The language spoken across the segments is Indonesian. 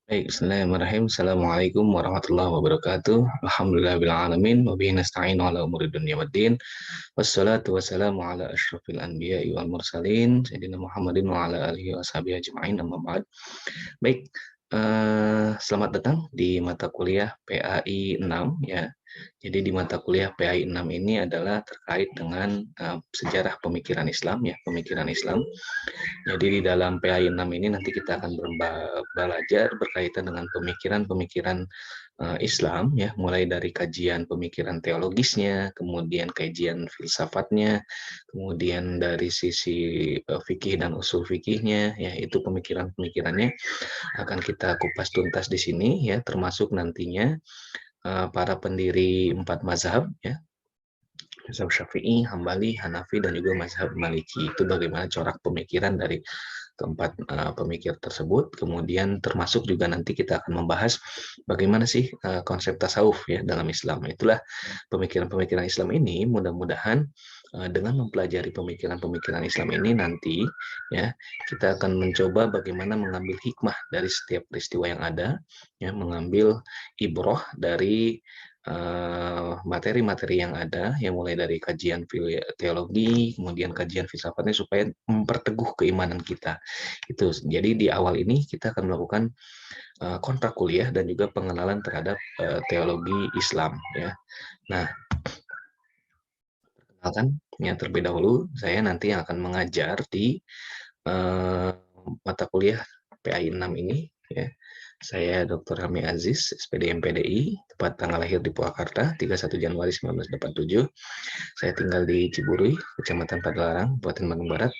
Baik, bismillahirrahmanirrahim. Assalamualaikum warahmatullahi wabarakatuh. Alhamdulillahirrahmanirrahim. Wabihi nasta'inu ala umuri dunya waddin. Wassalatu wassalamu ala asyrafil anbiya'i wal mursalin. Sayyidina Muhammadin wa ala alihi wa sahbihi ajma'in. Amma ba'd. Baik, selamat datang di mata kuliah PAI 6 ya. Jadi di mata kuliah PAI 6 ini adalah terkait dengan sejarah pemikiran Islam ya, pemikiran Islam. Jadi di dalam PAI 6 ini nanti kita akan belajar berkaitan dengan pemikiran-pemikiran Islam ya, mulai dari kajian pemikiran teologisnya, kemudian kajian filsafatnya, kemudian dari sisi fikih dan usul fikihnya ya, itu pemikiran-pemikirannya akan kita kupas tuntas di sini ya, termasuk nantinya para pendiri 4 mazhab ya, mazhab Syafi'i, Hambali, Hanafi, dan juga mazhab Maliki. Itu bagaimana corak pemikiran dari keempat pemikir tersebut. Kemudian termasuk juga nanti kita akan membahas bagaimana sih konsep tasawuf ya dalam Islam. Itulah pemikiran-pemikiran Islam ini mudah-mudahan dengan mempelajari pemikiran-pemikiran Islam ini nanti ya kita akan mencoba bagaimana mengambil hikmah dari setiap peristiwa yang ada ya, mengambil ibroh dari materi-materi yang ada, yang mulai dari kajian teologi, kemudian kajian filsafatnya supaya memperteguh keimanan kita. Itu. Jadi di awal ini kita akan melakukan kontrak kuliah dan juga pengenalan terhadap teologi Islam ya. Nah, perkenalkan yang terlebih dahulu saya nanti yang akan mengajar di mata kuliah PAI 6 ini ya. Saya Dr. Rami Aziz, SPD MPDI, tepat tanggal lahir di Purwakarta, 31 Januari 1987. Saya tinggal di Ciburui, Kecamatan Padalarang, Kabupaten Bandung Barat.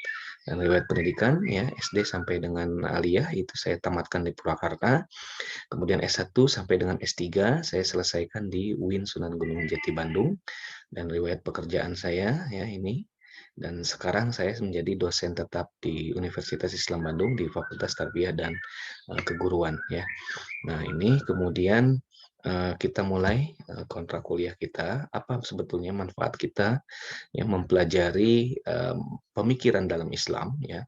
Dan riwayat pendidikan ya SD sampai dengan aliyah itu saya tamatkan di Purwakarta. Kemudian S1 sampai dengan S3 saya selesaikan di UIN Sunan Gunung Jati Bandung. Dan riwayat pekerjaan saya ya ini, dan sekarang saya menjadi dosen tetap di Universitas Islam Bandung di Fakultas Tarbiyah dan Keguruan ya. Nah, ini kemudian kita mulai kontrak kuliah kita, apa sebetulnya manfaat kita yang mempelajari pemikiran dalam Islam ya.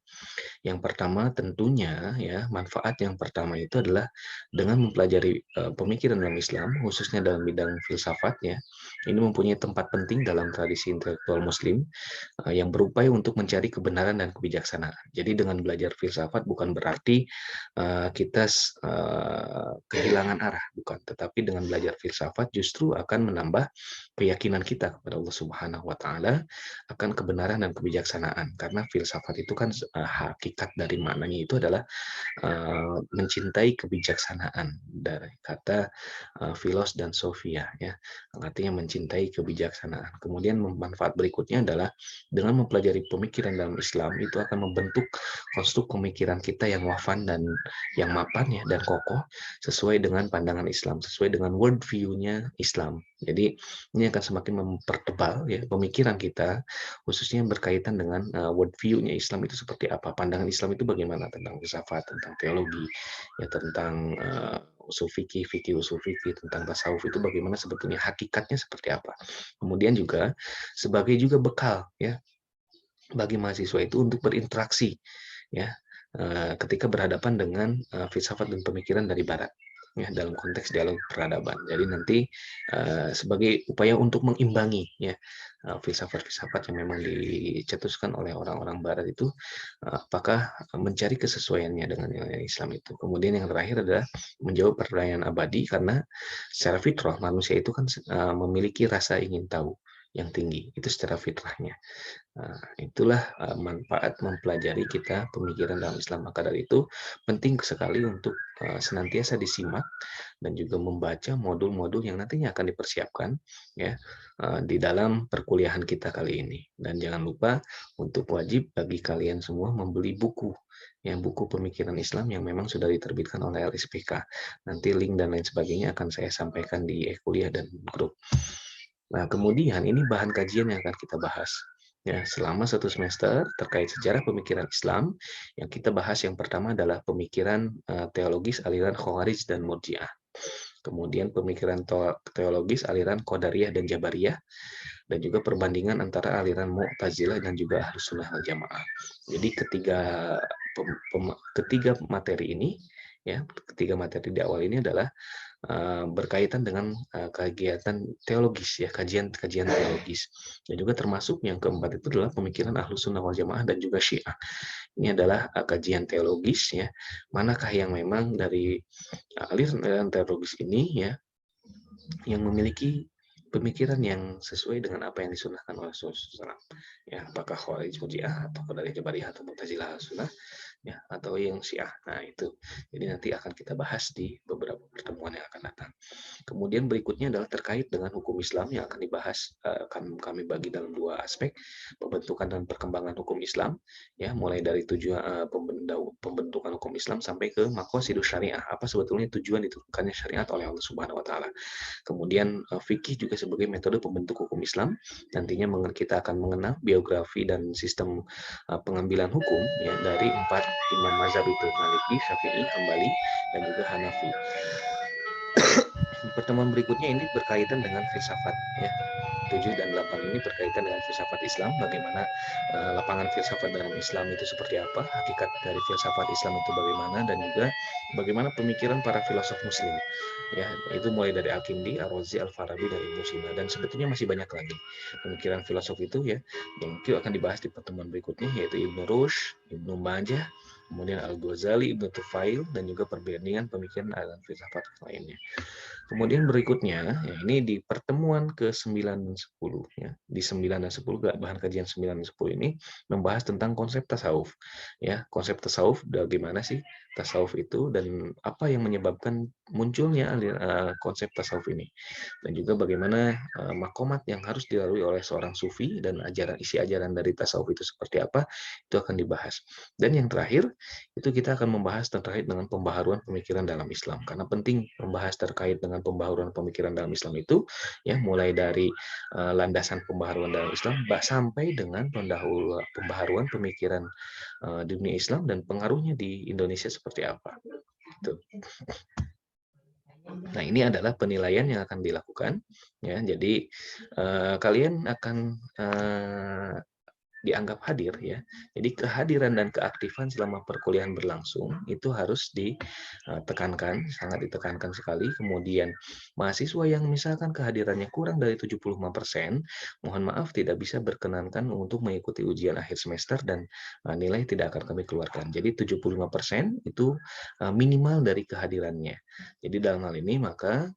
Yang pertama tentunya ya, manfaat yang pertama itu adalah dengan mempelajari pemikiran dalam Islam, khususnya dalam bidang filsafat ya, ini mempunyai tempat penting dalam tradisi intelektual Muslim yang berupaya untuk mencari kebenaran dan kebijaksanaan. Jadi dengan belajar filsafat bukan berarti kita kehilangan arah, bukan. Tetapi dengan belajar filsafat justru akan menambah keyakinan kita kepada Allah Subhanahu wa Ta'ala akan kebenaran dan kebijaksanaan. Karena filsafat itu kan hakikat dari maknanya itu adalah mencintai kebijaksanaan, dari kata filos dan sofia ya, artinya mencintai kebijaksanaan. Kemudian manfaat berikutnya adalah dengan mempelajari pemikiran dalam Islam itu akan membentuk konstruk pemikiran kita yang wafan dan yang mapan ya, dan kokoh sesuai dengan pandangan Islam, sesuai dengan world view-nya Islam. Jadi ini akan semakin mempertebal ya pemikiran kita, khususnya yang berkaitan dengan world view-nya Islam itu seperti apa, pandangan Islam itu bagaimana tentang filsafat, tentang teologi, ya tentang usul fikih, usul fikih, tentang tasawuf itu bagaimana sebetulnya hakikatnya seperti apa. Kemudian juga sebagai juga bekal ya bagi mahasiswa itu untuk berinteraksi ya ketika berhadapan dengan filsafat dan pemikiran dari barat ya dalam konteks dialog peradaban. Jadi nanti sebagai upaya untuk mengimbangi ya filsafat-filsafat yang memang dicetuskan oleh orang-orang barat itu apakah mencari kesesuaiannya dengan nilai Islam itu. Kemudian yang terakhir adalah menjawab pertanyaan abadi, karena secara fitrah manusia itu kan memiliki rasa ingin tahu yang tinggi, itu secara fitrahnya. Nah, itulah manfaat mempelajari kita pemikiran dalam Islam. Maka dari itu penting sekali untuk senantiasa disimak dan juga membaca modul-modul yang nantinya akan dipersiapkan ya di dalam perkuliahan kita kali ini. Dan jangan lupa untuk wajib bagi kalian semua membeli buku yang buku pemikiran Islam yang memang sudah diterbitkan oleh LSPK. Nanti link dan lain sebagainya akan saya sampaikan di kuliah dan grup. Nah, kemudian ini bahan kajian yang akan kita bahas. Ya, selama 1 semester terkait sejarah pemikiran Islam, yang kita bahas yang pertama adalah pemikiran teologis aliran Khawarij dan Murji'ah. Kemudian pemikiran teologis aliran Qadariyah dan Jabariyah, dan juga perbandingan antara aliran Mu'tazilah dan juga Ahlus Sunnah wal Jamaah. Jadi ketiga materi ini ya. Ketiga materi di awal ini adalah berkaitan dengan kegiatan teologis, ya, kajian-kajian teologis. Dan juga termasuk yang keempat itu adalah pemikiran Ahlus Sunnah wal Jamaah dan juga Syiah. Ini adalah kajian teologis, ya, manakah yang memang dari aliran teologis ini, ya, yang memiliki pemikiran yang sesuai dengan apa yang disunahkan oleh Rasulullah SAW. Ya, apakah Khawarij Mujiah atau Qadariyah Jabariyah atau Mu'tazilah Sunnah, ya, atau yang Syiah. Nah, itu. Jadi nanti akan kita bahas di beberapa pertemuan yang akan datang. Kemudian berikutnya adalah terkait dengan hukum Islam yang akan dibahas, akan kami bagi dalam dua aspek, pembentukan dan perkembangan hukum Islam, ya, mulai dari tujuan pembentukan hukum Islam sampai ke maqasidus syariah, apa sebetulnya tujuan diturunkannya syariat oleh Allah Subhanahu wa taala. Kemudian fikih juga sebagai metode pembentuk hukum Islam. Nantinya kita akan mengenal biografi dan sistem pengambilan hukum, ya, dari 4 imam mazhab itu, Maliki, Syafi'i, Hambali, dan juga Hanafi. Pertemuan berikutnya ini berkaitan dengan filsafat, ya. 7 dan 8 ini berkaitan dengan filsafat Islam, bagaimana lapangan filsafat dalam Islam itu seperti apa, hakikat dari filsafat Islam itu bagaimana, dan juga bagaimana pemikiran para filosof muslim. Ya, itu mulai dari Al-Kindi, Ar-Razi, Al-Farabi, dan Ibnu Sina, dan sebetulnya masih banyak lagi pemikiran filosof itu, ya, yang mungkin akan dibahas di pertemuan berikutnya, yaitu Ibnu Rushd, Ibnu Majah, kemudian Al-Ghazali, Ibnu Tufail, dan juga perbandingan pemikiran aliran filsafat lainnya. Kemudian berikutnya, ya, ini di pertemuan ke-9 dan 10, ya. Di 9 dan 10, bahan kajian 9 dan 10 ini membahas tentang konsep tasawuf. Ya, konsep tasawuf, bagaimana sih tasawuf itu dan apa yang menyebabkan munculnya konsep tasawuf ini. Dan juga bagaimana makomat yang harus dilalui oleh seorang sufi dan isi ajaran dari tasawuf itu seperti apa, itu akan dibahas. Dan yang terakhir, itu kita akan membahas terkait dengan pembaharuan pemikiran dalam Islam. Karena penting membahas terkait dengan pembaharuan pemikiran dalam Islam itu, ya, mulai dari landasan pembaharuan dalam Islam sampai dengan pembaharuan pemikiran di dunia Islam dan pengaruhnya di Indonesia seperti apa. Gitu. Nah, ini adalah penilaian yang akan dilakukan, ya. Jadi kalian akan dianggap hadir, ya. Jadi kehadiran dan keaktifan selama perkuliahan berlangsung itu harus ditekankan, sangat ditekankan sekali. Kemudian mahasiswa yang misalkan kehadirannya kurang dari 75%, mohon maaf tidak bisa berkenankan untuk mengikuti ujian akhir semester dan nilai tidak akan kami keluarkan. Jadi 75% itu minimal dari kehadirannya. Jadi dalam hal ini maka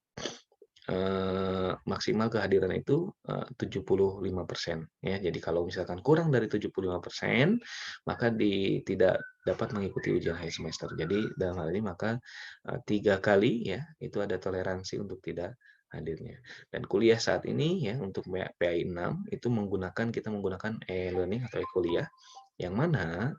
maksimal kehadiran itu 75%, ya. Jadi kalau misalkan kurang dari 75%, maka tidak dapat mengikuti ujian akhir semester. Jadi dalam hal ini maka 3 kali, ya, itu ada toleransi untuk tidak hadirnya. Dan kuliah saat ini, ya, untuk PAI 6 itu kita menggunakan e-learning atau e-kuliah, yang mana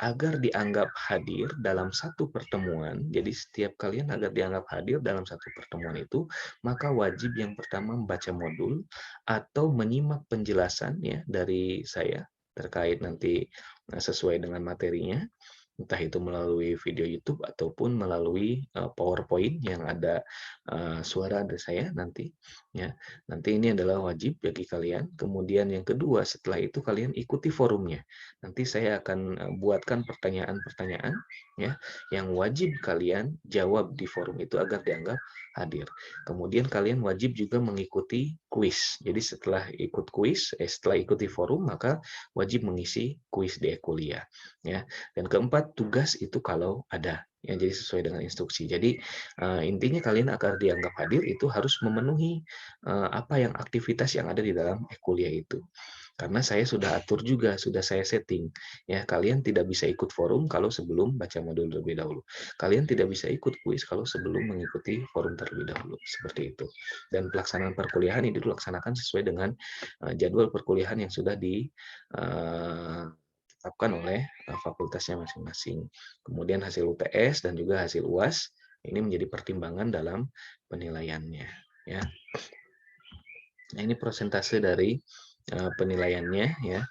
agar dianggap hadir dalam satu pertemuan, jadi setiap kalian agar dianggap hadir dalam satu pertemuan itu, maka wajib yang pertama membaca modul atau menyimak penjelasan, ya, dari saya terkait nanti sesuai dengan materinya, entah itu melalui video YouTube ataupun melalui PowerPoint yang ada suara dari saya nanti, ya. Nanti ini adalah wajib bagi kalian. Kemudian yang kedua, setelah itu kalian ikuti forumnya. Nanti saya akan buatkan pertanyaan-pertanyaan, ya, yang wajib kalian jawab di forum itu agar dianggap hadir. Kemudian kalian wajib juga mengikuti kuis. Jadi setelah setelah ikuti forum, maka wajib mengisi kuis di kuliah, ya. Dan keempat, tugas itu kalau ada, ya, jadi sesuai dengan instruksi. Jadi intinya kalian agar dianggap hadir itu harus memenuhi apa yang aktivitas yang ada di dalam kuliah itu. Karena saya sudah atur juga, sudah saya setting, ya. Kalian tidak bisa ikut forum kalau sebelum baca modul terlebih dahulu. Kalian tidak bisa ikut kuis kalau sebelum mengikuti forum terlebih dahulu, seperti itu. Dan pelaksanaan perkuliahan ini dilaksanakan sesuai dengan jadwal perkuliahan yang sudah ditetapkan oleh fakultasnya masing-masing. Kemudian hasil UTS dan juga hasil UAS ini menjadi pertimbangan dalam penilaiannya, ya. Nah, ini persentase dari penilaiannya, ya.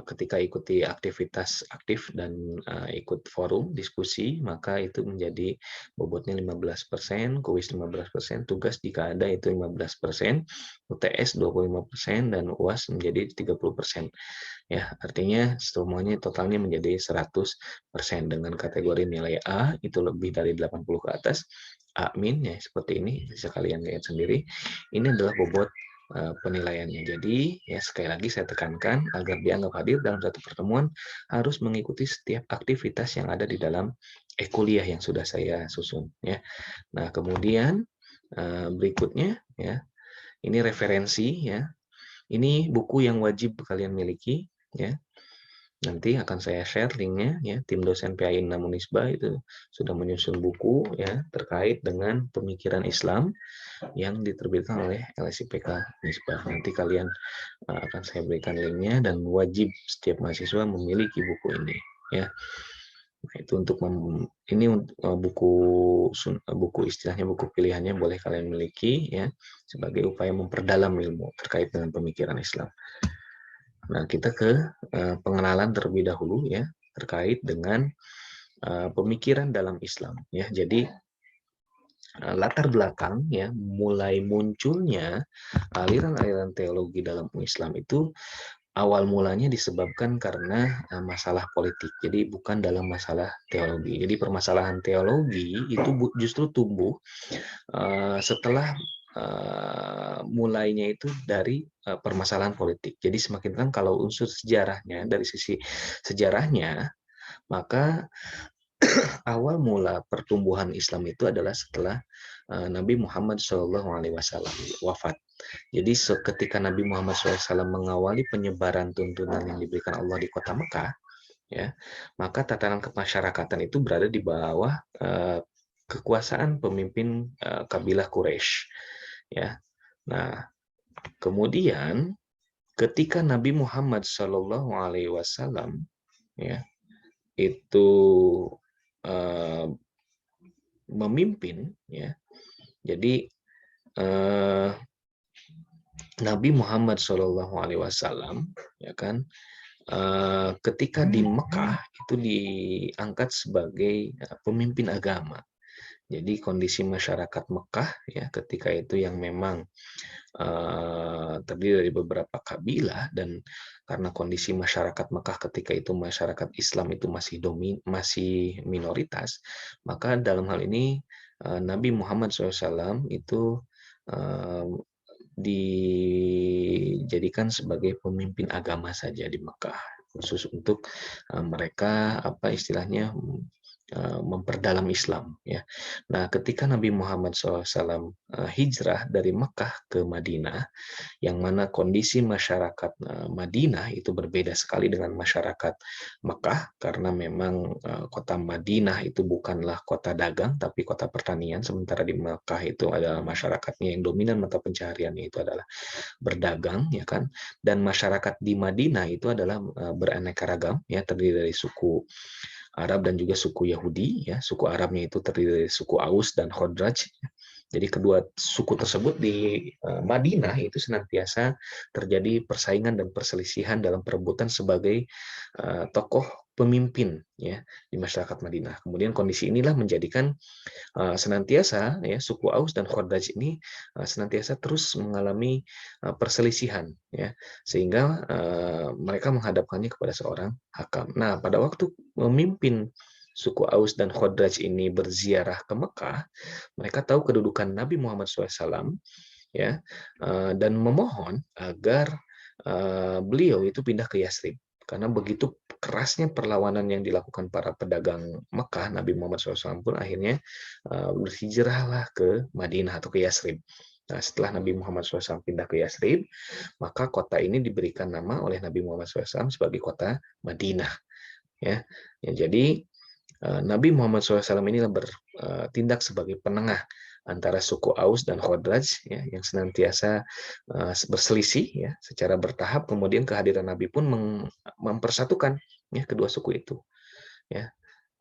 ketika ikuti aktivitas aktif dan ikut forum diskusi, maka itu menjadi bobotnya 15%, kuis 15%, tugas jika ada itu 15%, UTS 25%, dan UAS menjadi 30%. Ya, artinya semuanya totalnya menjadi 100% dengan kategori nilai A itu lebih dari 80 ke atas, A min ya seperti ini, bisa kalian lihat sendiri. Ini adalah bobot penilaiannya. Jadi ya sekali lagi saya tekankan agar dianggap hadir dalam satu pertemuan harus mengikuti setiap aktivitas yang ada di dalam kuliah yang sudah saya susun ya. Nah, kemudian berikutnya ya, ini referensi ya. Ini buku yang wajib kalian miliki ya. Nanti akan saya share linknya ya. Tim dosen PAI 6 Unisba itu sudah menyusun buku ya terkait dengan pemikiran Islam yang diterbitkan oleh LSIPK Unisba. Nanti kalian akan saya berikan linknya dan wajib setiap mahasiswa memiliki buku ini ya. Nah, itu untuk ini buku istilahnya buku pilihannya boleh kalian miliki ya sebagai upaya memperdalam ilmu terkait dengan pemikiran Islam. Nah, kita ke pengenalan terlebih dahulu ya terkait dengan pemikiran dalam Islam ya. Jadi latar belakang ya mulai munculnya aliran-aliran teologi dalam Islam itu awal mulanya disebabkan karena masalah politik. Jadi bukan dalam masalah teologi. Jadi permasalahan teologi itu justru tumbuh setelah mulainya itu dari permasalahan politik. Jadi semakin kan kalau unsur sejarahnya dari sisi sejarahnya, maka awal mula pertumbuhan Islam itu adalah setelah Nabi Muhammad SAW wafat. Jadi ketika Nabi Muhammad SAW mengawali penyebaran tuntunan yang diberikan Allah di kota Mekah, ya, maka tatanan kemasyarakatan itu berada di bawah kekuasaan pemimpin kabilah Quraisy. Ya, nah kemudian ketika Nabi Muhammad SAW ya itu memimpin ya. Jadi Nabi Muhammad SAW ya kan ketika di Mekah itu diangkat sebagai pemimpin agama. Jadi kondisi masyarakat Mekah ya ketika itu yang memang terdiri dari beberapa kabilah dan karena kondisi masyarakat Mekah ketika itu masyarakat Islam itu masih minoritas, maka dalam hal ini Nabi Muhammad SAW itu dijadikan sebagai pemimpin agama saja di Mekah khusus untuk mereka apa istilahnya memperdalam Islam ya. Nah, ketika Nabi Muhammad SAW hijrah dari Mekah ke Madinah, yang mana kondisi masyarakat Madinah itu berbeda sekali dengan masyarakat Mekah karena memang kota Madinah itu bukanlah kota dagang tapi kota pertanian, sementara di Mekah itu adalah masyarakatnya yang dominan mata pencahariannya itu adalah berdagang ya kan, dan masyarakat di Madinah itu adalah beraneka ragam ya, terdiri dari suku Arab dan juga suku Yahudi ya. Suku Arabnya itu terdiri dari suku Aus dan Khodraj. Jadi kedua suku tersebut di Madinah itu senantiasa terjadi persaingan dan perselisihan dalam perebutan sebagai tokoh pemimpin ya di masyarakat Madinah. Kemudian kondisi inilah menjadikan senantiasa ya suku Aus dan Khodraj ini senantiasa terus mengalami perselisihan ya sehingga mereka menghadapkannya kepada seorang hakam. Nah, pada waktu memimpin suku Aus dan Khodraj ini berziarah ke Mekah, mereka tahu kedudukan Nabi Muhammad SAW ya dan memohon agar beliau itu pindah ke Yasrib karena begitu kerasnya perlawanan yang dilakukan para pedagang Mekah, Nabi Muhammad SAW pun akhirnya berhijrahlah ke Madinah atau ke Yasrib. Nah, setelah Nabi Muhammad SAW pindah ke Yasrib, maka kota ini diberikan nama oleh Nabi Muhammad SAW sebagai kota Madinah. Ya, jadi Nabi Muhammad SAW ini bertindak sebagai penengah antara suku Aus dan Khodraj ya, yang senantiasa berselisih ya secara bertahap. Kemudian kehadiran Nabi pun mempersatukan ya kedua suku itu. Ya,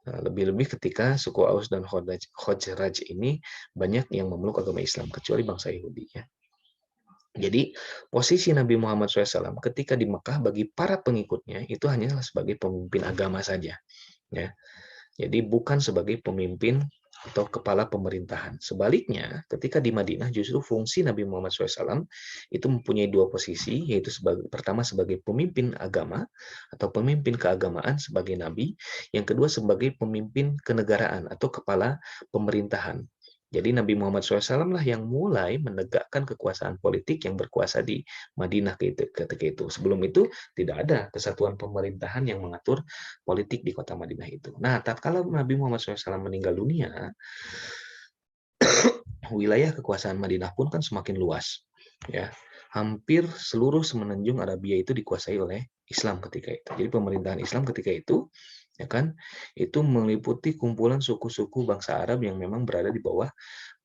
lebih-lebih ketika suku Aus dan Khodraj ini banyak yang memeluk agama Islam kecuali bangsa Yahudi ya. Jadi posisi Nabi Muhammad SAW ketika di Mekah bagi para pengikutnya itu hanyalah sebagai pemimpin agama saja, ya. Jadi bukan sebagai pemimpin atau kepala pemerintahan. Sebaliknya, ketika di Madinah justru fungsi Nabi Muhammad SAW itu mempunyai dua posisi, yaitu pertama sebagai pemimpin agama atau pemimpin keagamaan sebagai nabi, yang kedua sebagai pemimpin kenegaraan atau kepala pemerintahan. Jadi Nabi Muhammad SAW lah yang mulai menegakkan kekuasaan politik yang berkuasa di Madinah ketika itu. Sebelum itu tidak ada kesatuan pemerintahan yang mengatur politik di kota Madinah itu. Nah, tatkala Nabi Muhammad SAW meninggal dunia, wilayah kekuasaan Madinah pun kan semakin luas. Ya, hampir seluruh semenanjung Arabia itu dikuasai oleh Islam ketika itu. Jadi pemerintahan Islam ketika itu, ya kan, itu meliputi kumpulan suku-suku bangsa Arab yang memang berada di bawah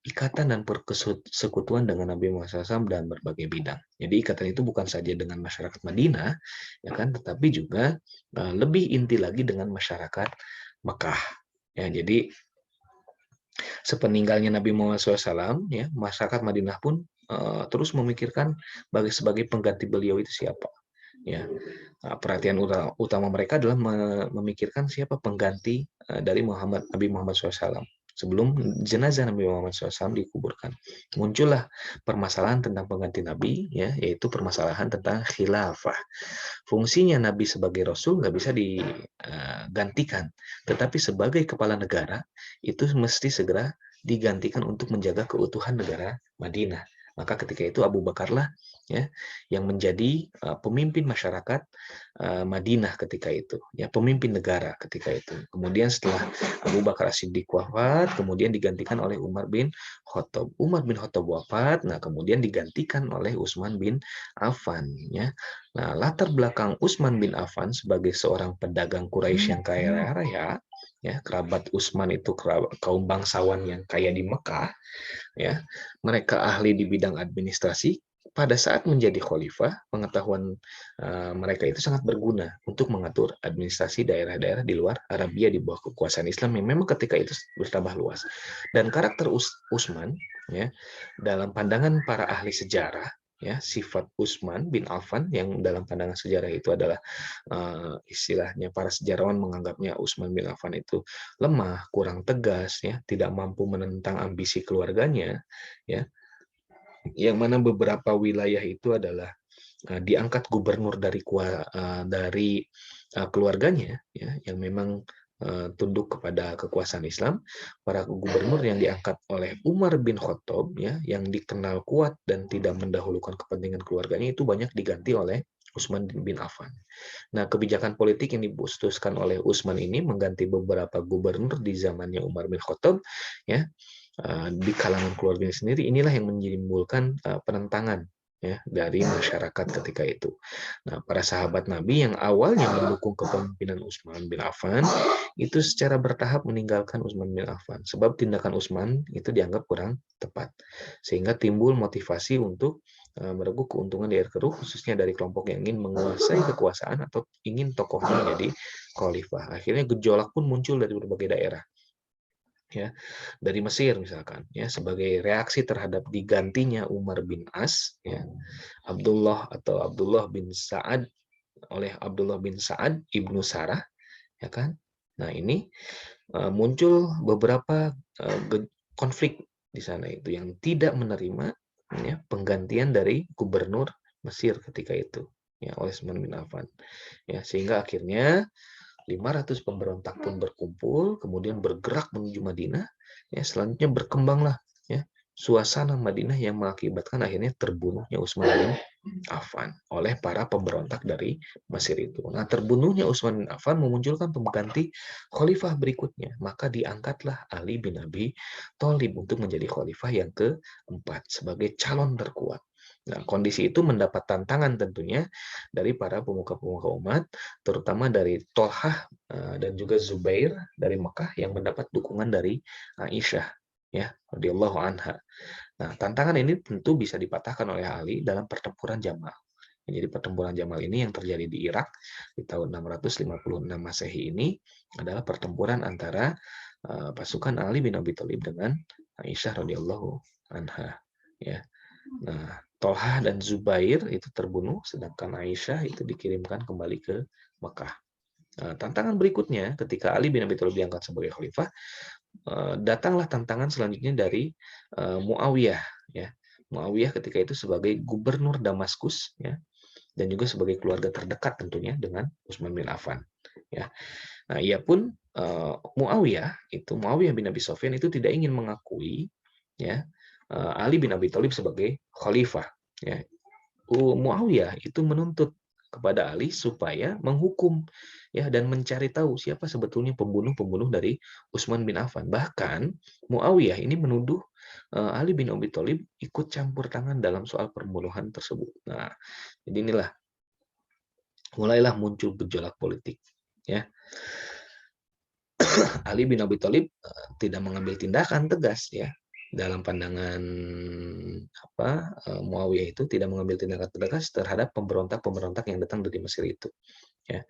ikatan dan persekutuan dengan Nabi Muhammad SAW dalam berbagai bidang. Jadi ikatan itu bukan saja dengan masyarakat Madinah, ya kan, tetapi juga lebih inti lagi dengan masyarakat Mekah. Ya, jadi sepeninggalnya Nabi Muhammad SAW, ya, masyarakat Madinah pun terus memikirkan sebagai pengganti beliau itu siapa. Ya, perhatian utama mereka adalah memikirkan siapa pengganti dari Nabi Muhammad SAW. Sebelum jenazah Nabi Muhammad SAW dikuburkan, muncullah permasalahan tentang pengganti Nabi, ya, yaitu permasalahan tentang khilafah. Fungsinya Nabi sebagai Rasul nggak bisa digantikan, tetapi sebagai kepala negara itu mesti segera digantikan untuk menjaga keutuhan negara Madinah. Maka ketika itu Abu Bakarlah, ya, yang menjadi pemimpin masyarakat Madinah ketika itu, ya, pemimpin negara ketika itu. Kemudian setelah Abu Bakar As-Siddiq wafat, kemudian digantikan oleh Umar bin Khattab. Umar bin Khattab wafat, nah kemudian digantikan oleh Utsman bin Affan, ya. Nah, latar belakang Utsman bin Affan sebagai seorang pedagang Quraisy yang kaya raya, ya, kerabat Utsman itu kaum bangsawan yang kaya di Mekah, ya, mereka ahli di bidang administrasi. Pada saat menjadi khalifah, pengetahuan mereka itu sangat berguna untuk mengatur administrasi daerah-daerah di luar Arabia di bawah kekuasaan Islam yang memang ketika itu bertambah luas. Dan karakter Utsman, ya, dalam pandangan para ahli sejarah, ya, sifat Utsman bin Affan yang dalam pandangan sejarah itu adalah istilahnya para sejarawan menganggapnya Utsman bin Affan itu lemah, kurang tegas, ya, tidak mampu menentang ambisi keluarganya, ya, yang mana beberapa wilayah itu adalah diangkat gubernur dari keluarganya, ya, yang memang tunduk kepada kekuasaan Islam. Para gubernur yang diangkat oleh Umar bin Khattab, ya, yang dikenal kuat dan tidak mendahulukan kepentingan keluarganya itu banyak diganti oleh Utsman bin Affan. Nah, kebijakan politik yang diputuskan oleh Utsman ini mengganti beberapa gubernur di zamannya Umar bin Khattab, ya, di kalangan keluarganya sendiri. Inilah yang menimbulkan penentangan, ya, dari masyarakat ketika itu. Nah, para sahabat Nabi yang awalnya mendukung kepemimpinan Utsman bin Affan itu secara bertahap meninggalkan Utsman bin Affan sebab tindakan Utsman itu dianggap kurang tepat, sehingga timbul motivasi untuk merebut keuntungan di air keruh, khususnya dari kelompok yang ingin menguasai kekuasaan atau ingin tokohnya menjadi khalifah. Akhirnya gejolak pun muncul dari berbagai daerah, ya, dari Mesir misalkan, ya, sebagai reaksi terhadap digantinya Umar bin As, ya, Abdullah bin Sa'ad oleh Abdullah bin Sa'ad ibnu Sarah, ya kan. Nah, ini muncul beberapa konflik di sana itu yang tidak menerima, ya, penggantian dari gubernur Mesir ketika itu, ya, oleh Utsman bin Affan, ya, sehingga akhirnya 500 pemberontak pun berkumpul, kemudian bergerak menuju Madinah. Ya, selanjutnya berkembanglah, ya, suasana Madinah yang mengakibatkan akhirnya terbunuhnya Utsman bin Affan oleh para pemberontak dari Mesir itu. Nah, terbunuhnya Utsman bin Affan memunculkan pengganti khalifah berikutnya. Maka diangkatlah Ali bin Abi Thalib untuk menjadi khalifah yang keempat sebagai calon terkuat. Nah, kondisi itu mendapat tantangan tentunya dari para pemuka-pemuka umat, terutama dari Tolhah dan juga Zubair dari Mekah yang mendapat dukungan dari Aisyah, ya, radhiyallahu anha. Nah, tantangan ini tentu bisa dipatahkan oleh Ali dalam pertempuran Jamal. Jadi pertempuran Jamal ini yang terjadi di Irak di tahun 656 Masehi ini adalah pertempuran antara pasukan Ali bin Abi Thalib dengan Aisyah radhiyallahu anha, ya. Nah, Tolha dan Zubair itu terbunuh, sedangkan Aisyah itu dikirimkan kembali ke Mekah. Nah, tantangan berikutnya ketika Ali bin Abi Thalib diangkat sebagai khalifah, datanglah tantangan selanjutnya dari Muawiyah. Ya, Muawiyah ketika itu sebagai gubernur Damaskus, ya, dan juga sebagai keluarga terdekat tentunya dengan Utsman bin Affan. Ya, nah ia pun Muawiyah bin Abi Sufyan itu tidak ingin mengakui, ya, Ali bin Abi Thalib sebagai khalifah. Ya, Muawiyah itu menuntut kepada Ali supaya menghukum, ya, dan mencari tahu siapa sebetulnya pembunuh-pembunuh dari Utsman bin Affan. Bahkan Muawiyah ini menuduh Ali bin Abi Thalib ikut campur tangan dalam soal pembunuhan tersebut. Nah, jadi inilah mulailah muncul gejolak politik, ya. Ali bin Abi Thalib tidak mengambil tindakan tegas, ya, dalam pandangan Muawiyah itu tidak mengambil tindakan tegas terhadap pemberontak-pemberontak yang datang dari Mesir itu, ya.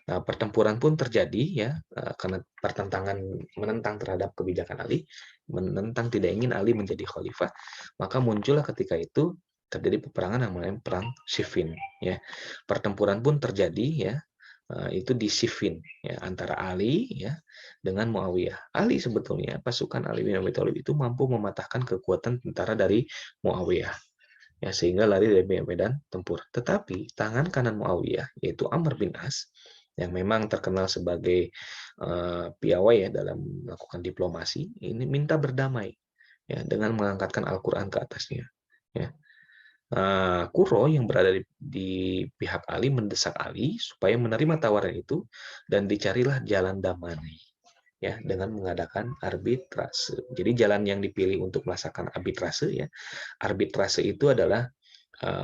Nah, pertempuran pun terjadi, ya, karena pertentangan menentang terhadap kebijakan Ali, menentang tidak ingin Ali menjadi khalifah, maka muncullah ketika itu terjadi peperangan yang namanya perang Siffin, ya. Pertempuran pun terjadi, ya, itu di Siffin, ya, antara Ali, ya, dengan Muawiyah. Ali sebetulnya pasukan Ali bin Abi Thalib itu mampu mematahkan kekuatan tentara dari Muawiyah, ya, sehingga lari dari medan tempur. Tetapi tangan kanan Muawiyah yaitu Amr bin As yang memang terkenal sebagai piawai, ya, dalam melakukan diplomasi, ini minta berdamai, ya, dengan mengangkatkan Al-Qur'an ke atasnya, ya. Qurra yang berada di pihak Ali mendesak Ali supaya menerima tawaran itu dan dicarilah jalan damai, ya, dengan mengadakan arbitrase. Jadi jalan yang dipilih untuk melaksanakan arbitrase, ya, arbitrase itu adalah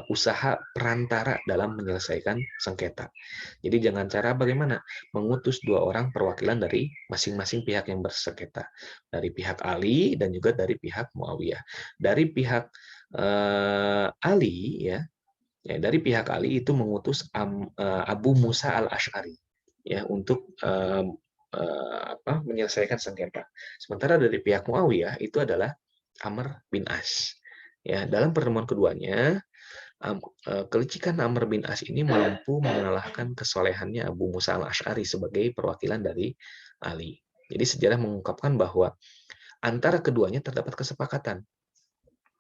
usaha perantara dalam menyelesaikan sengketa. Jadi jangan cara bagaimana mengutus dua orang perwakilan dari masing-masing pihak yang bersengketa, dari pihak Ali dan juga dari pihak Muawiyah. Dari pihak Ali, ya, dari pihak Ali itu mengutus Abu Musa al-Ash'ari, ya, untuk menyelesaikan sengketa. Sementara dari pihak Muawiyah itu adalah Amr bin As. Ya, dalam pertemuan keduanya, kelicikan Amr bin As ini mampu mengalahkan kesolehannya Abu Musa al-Ash'ari sebagai perwakilan dari Ali. Jadi sejarah mengungkapkan bahwa antara keduanya terdapat kesepakatan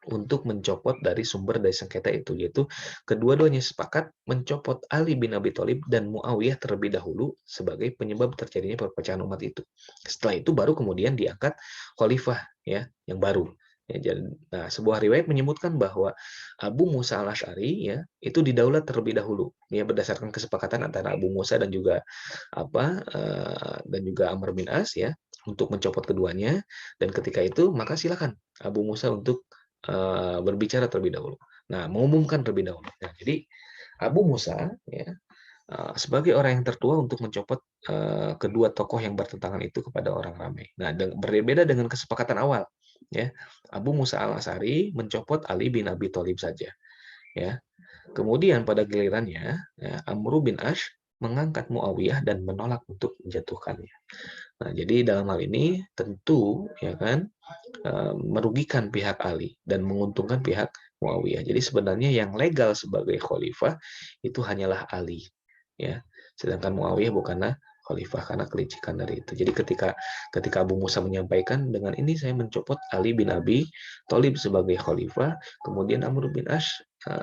untuk mencopot dari sumber dari sengketa itu, yaitu kedua-duanya sepakat mencopot Ali bin Abi Thalib dan Muawiyah terlebih dahulu sebagai penyebab terjadinya perpecahan umat itu. Setelah itu baru kemudian diangkat khalifah, ya, yang baru. Ya, nah, sebuah riwayat menyebutkan bahwa Abu Musa al-Ash'ari, ya, itu didaulat terlebih dahulu, ya, berdasarkan kesepakatan antara Abu Musa dan juga Amr bin As, ya, untuk mencopot keduanya, dan ketika itu maka silakan Abu Musa untuk berbicara terlebih dahulu. Nah, mengumumkan terlebih dahulu. Nah, jadi Abu Musa, ya, sebagai orang yang tertua untuk mencopot kedua tokoh yang bertentangan itu kepada orang ramai. Nah, berbeda dengan kesepakatan awal, ya. Abu Musa al-Asy'ari mencopot Ali bin Abi Thalib saja, ya. Kemudian pada gilirannya, ya, Amr bin As mengangkat Muawiyah dan menolak untuk menjatuhkannya. Nah, jadi dalam hal ini tentu, ya kan, merugikan pihak Ali dan menguntungkan pihak Muawiyah. Jadi sebenarnya yang legal sebagai khalifah itu hanyalah Ali, ya. Sedangkan Muawiyah bukanlah khalifah karena kelicikan dari itu. Jadi ketika Abu Musa menyampaikan dengan ini saya mencopot Ali bin Abi Thalib sebagai khalifah, kemudian Amr bin As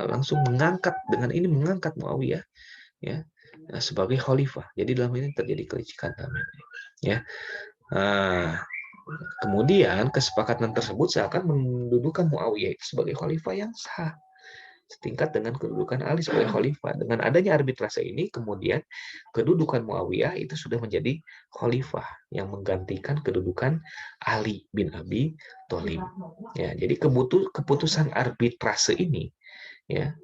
langsung mengangkat Muawiyah, ya, sebagai khalifah. Jadi dalam ini terjadi kelicikan namanya, ya. Nah, kemudian kesepakatan tersebut seakan mendudukan Muawiyah itu sebagai khalifah yang sah, setingkat dengan kedudukan Ali sebagai khalifah. Dengan adanya arbitrase ini, kemudian kedudukan Muawiyah itu sudah menjadi khalifah yang menggantikan kedudukan Ali bin Abi Thalib. Ya, jadi keputusan arbitrase ini, ya,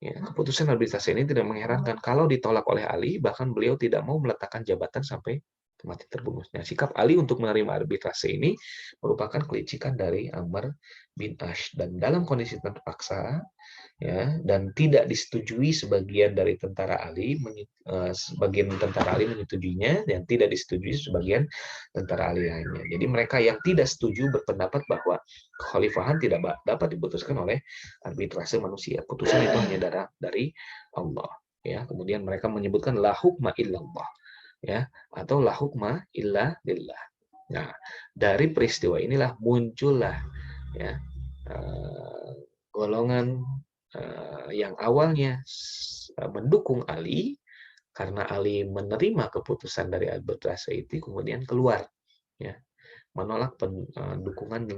keputusan arbitrase ini tidak mengherankan kalau ditolak oleh Ali, bahkan beliau tidak mau meletakkan jabatan sampai mati terbunuhnya. Sikap Ali untuk menerima arbitrase ini merupakan kelicikan dari Amr bin Ash, dan dalam kondisi terpaksa ya, dan tidak disetujui sebagian dari tentara Ali, sebagian tentara Ali menyetujuinya dan tidak disetujui sebagian tentara Ali lainnya. Jadi mereka yang tidak setuju berpendapat bahwa kekhalifahan tidak dapat diputuskan oleh arbitrase manusia. Putusan itu hanya dari Allah. Ya, kemudian mereka menyebutkan la hukma illallah, ya, atau la hukma illa lillah. Nah, dari peristiwa inilah muncullah ya golongan yang awalnya mendukung Ali karena Ali menerima keputusan dari arbitrase itu, kemudian keluar ya, menolak dukungan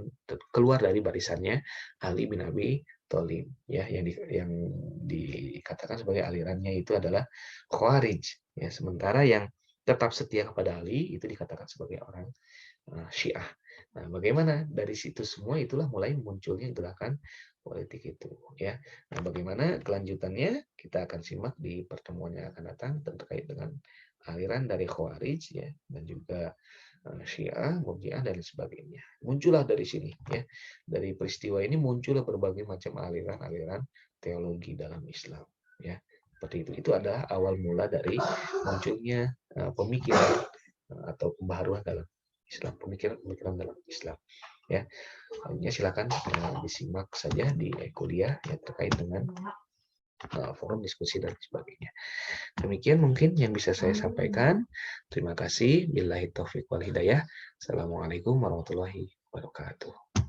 keluar dari barisannya Ali bin Abi Thalib ya, yang dikatakan sebagai alirannya itu adalah Khawarij ya, sementara yang tetap setia kepada Ali itu dikatakan sebagai orang Syiah. Nah, bagaimana dari situ semua itulah mulai munculnya gerakan politik itu ya. Nah, bagaimana kelanjutannya kita akan simak di pertemuan yang akan datang terkait dengan aliran dari Khawarij ya, dan juga Syiah, Murji'ah dan sebagainya. Muncullah dari sini ya. Dari peristiwa ini muncullah berbagai macam aliran-aliran teologi dalam Islam ya. Seperti itu. Itu adalah awal mula dari munculnya pemikiran atau pembaharuan dalam Islam, pemikiran dalam Islam ya. Hanya silakan disimak saja di kuliah ya, terkait dengan forum diskusi dan sebagainya. Demikian mungkin yang bisa saya sampaikan. Terima kasih. Billahi taufiq wal hidayah. Assalamualaikum warahmatullahi wabarakatuh.